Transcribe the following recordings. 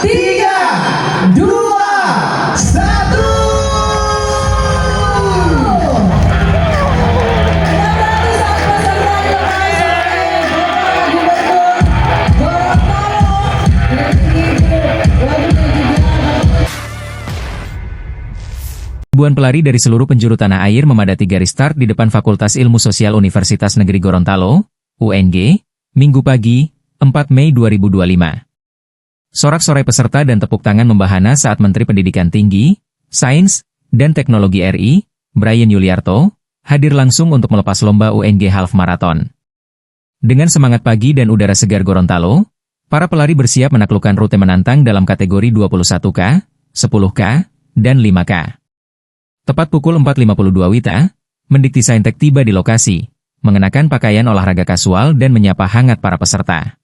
tiga, dua, satu. Ribuan pelari dari seluruh penjuru tanah air memadati garis start di depan Fakultas Ilmu Sosial Universitas Negeri Gorontalo, UNG, Minggu pagi, 4 Mei 2025. Sorak-sorai peserta dan tepuk tangan membahana saat Menteri Pendidikan Tinggi, Sains, dan Teknologi RI, Bryan Yuliarto, hadir langsung untuk melepas lomba UNG Half Marathon. Dengan semangat pagi dan udara segar Gorontalo, para pelari bersiap menaklukkan rute menantang dalam kategori 21K, 10K, dan 5K. Tepat pukul 4.52 WITA, Mendiktisaintek tiba di lokasi, mengenakan pakaian olahraga kasual dan menyapa hangat para peserta.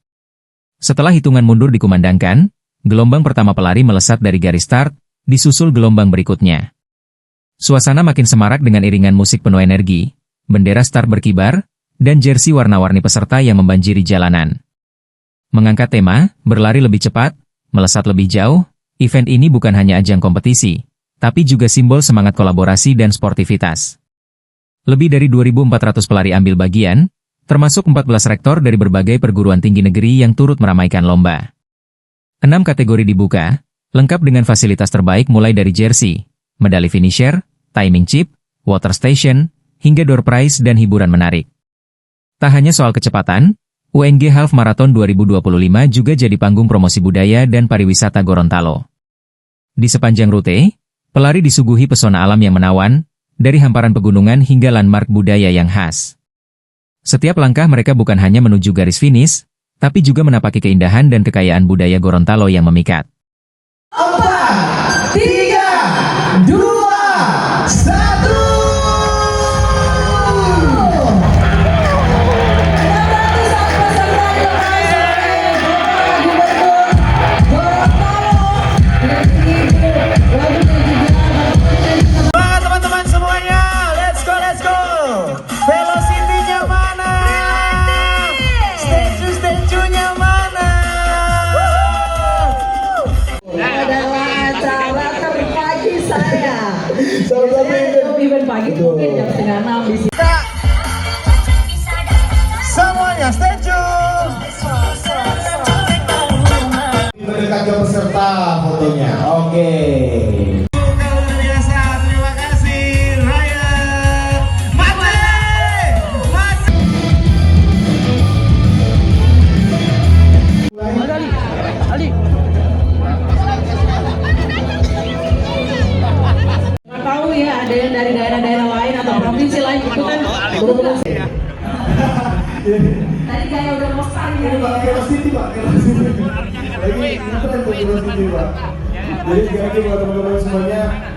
Setelah hitungan mundur dikumandangkan, gelombang pertama pelari melesat dari garis start, disusul gelombang berikutnya. Suasana makin semarak dengan iringan musik penuh energi, bendera start berkibar, dan jersey warna-warni peserta yang membanjiri jalanan. Mengangkat tema, berlari lebih cepat, melesat lebih jauh, event ini bukan hanya ajang kompetisi, tapi juga simbol semangat kolaborasi dan sportivitas. Lebih dari 2.400 pelari ambil bagian, termasuk 14 rektor dari berbagai perguruan tinggi negeri yang turut meramaikan lomba. 6 kategori dibuka, lengkap dengan fasilitas terbaik mulai dari jersey, medali finisher, timing chip, water station, hingga door prize dan hiburan menarik. Tak hanya soal kecepatan, UNG Half Marathon 2025 juga jadi panggung promosi budaya dan pariwisata Gorontalo. Di sepanjang rute, pelari disuguhi pesona alam yang menawan, dari hamparan pegunungan hingga landmark budaya yang khas. Setiap langkah mereka bukan hanya menuju garis finish, tapi juga menapaki keindahan dan kekayaan budaya Gorontalo yang memikat. 4, 3, 2, 1. Event pagi mungkin jam setengah 6 di sini. Semuanya stay tune. Mendekat ke peserta fotonya. Oke. Luar biasa, terima kasih Ryan. Mate. Ali. Tahu ya, ada yang dari daerah-daerah lain atau provinsi lain itu kan benar-benar. Tadi kayak udah bosan gitu. Jadi sekali lagi buat teman-teman semuanya.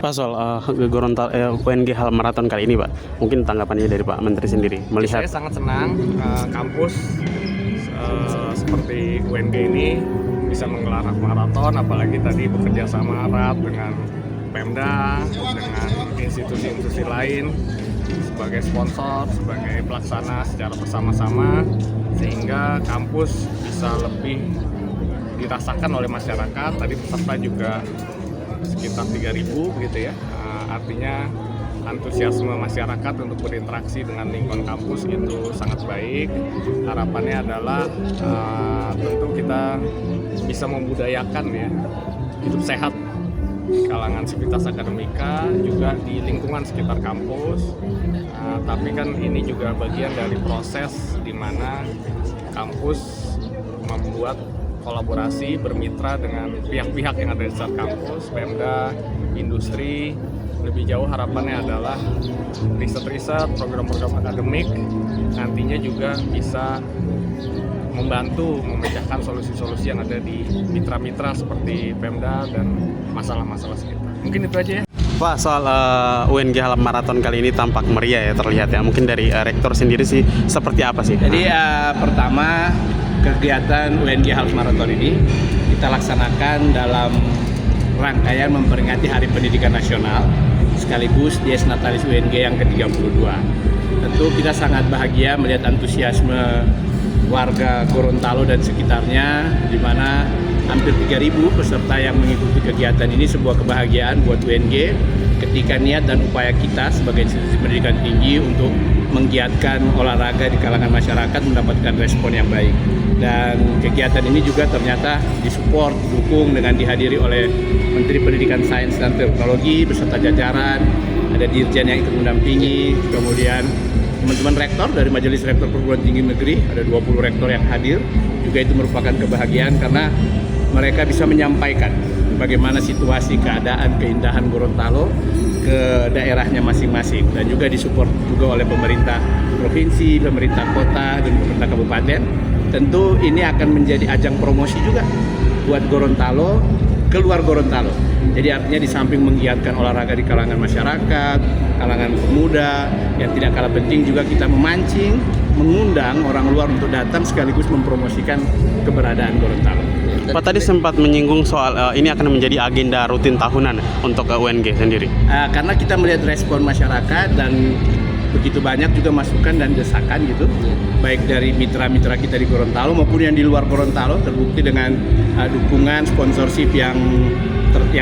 Pak, soal UNG Half Marathon kali ini, Pak, mungkin tanggapannya dari Pak Menteri sendiri melihat. Saya sangat senang kampus seperti UNG ini bisa menggelar half marathon, apalagi tadi bekerja sama erat dengan Pemda, dengan institusi-institusi lain sebagai sponsor, sebagai pelaksana secara bersama-sama, sehingga kampus bisa lebih dirasakan oleh masyarakat. Tadi peserta juga sekitar 3.000 gitu ya, artinya antusiasme masyarakat untuk berinteraksi dengan lingkungan kampus itu sangat baik. Harapannya adalah tentu kita bisa membudayakan ya hidup sehat kalangan sivitas akademika juga di lingkungan sekitar kampus. Tapi kan ini juga bagian dari proses di mana kampus membuat kolaborasi, bermitra dengan pihak-pihak yang ada di sekitar kampus, Pemda, industri. Lebih jauh harapannya adalah riset-riset, program-program akademik nantinya juga bisa membantu memecahkan solusi-solusi yang ada di mitra-mitra seperti Pemda dan masalah-masalah sekitar. Mungkin itu aja ya. Pak, soal UNG Halal Marathon kali ini tampak meriah ya terlihat ya. Mungkin dari rektor sendiri sih seperti apa sih? Jadi pertama kegiatan UNG Halal Marathon ini kita laksanakan dalam rangkaian memperingati Hari Pendidikan Nasional sekaligus Dies Natalis UNG yang ke-32. Tentu kita sangat bahagia melihat antusiasme warga Gorontalo dan sekitarnya, di mana hampir 3.000 peserta yang mengikuti kegiatan ini. Sebuah kebahagiaan buat UNG ketika niat dan upaya kita sebagai institusi pendidikan tinggi untuk menggiatkan olahraga di kalangan masyarakat mendapatkan respon yang baik. Dan kegiatan ini juga ternyata disupport, didukung dengan dihadiri oleh Menteri Pendidikan Sains dan Teknologi beserta jajaran, ada dirjen yang ikut mendampingi, kemudian teman-teman rektor dari Majelis Rektor Perguruan Tinggi Negeri, ada 20 rektor yang hadir. Juga itu merupakan kebahagiaan karena mereka bisa menyampaikan bagaimana situasi, keadaan, keindahan Gorontalo ke daerahnya masing-masing, dan juga disupport juga oleh pemerintah provinsi, pemerintah kota, dan pemerintah kabupaten. Tentu ini akan menjadi ajang promosi juga buat Gorontalo, keluar Gorontalo. Jadi artinya di samping menggiatkan olahraga di kalangan masyarakat, kalangan pemuda, yang tidak kalah penting juga kita memancing, mengundang orang luar untuk datang sekaligus mempromosikan keberadaan Gorontalo. Pak tadi sempat menyinggung soal ini akan menjadi agenda rutin tahunan untuk UNG sendiri. Karena kita melihat respon masyarakat dan begitu banyak juga masukan dan desakan gitu, baik dari mitra-mitra kita di Gorontalo maupun yang di luar Gorontalo, terbukti dengan dukungan sponsorship yang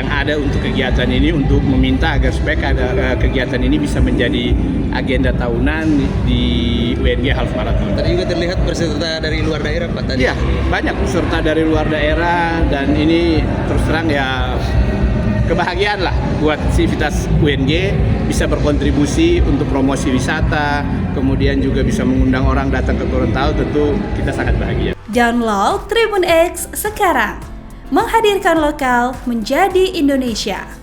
ada untuk kegiatan ini, untuk meminta agar supaya kegiatan ini bisa menjadi agenda tahunan di UNG Halal Marathon. Tadi juga terlihat peserta dari luar daerah Pak tadi. Iya, banyak peserta dari luar daerah, dan ini terus terang ya kebahagiaan lah buat sivitas UNG bisa berkontribusi untuk promosi wisata, kemudian juga bisa mengundang orang datang ke Gorontalo. Tentu kita sangat bahagia. Download Tribun X sekarang, menghadirkan lokal menjadi Indonesia.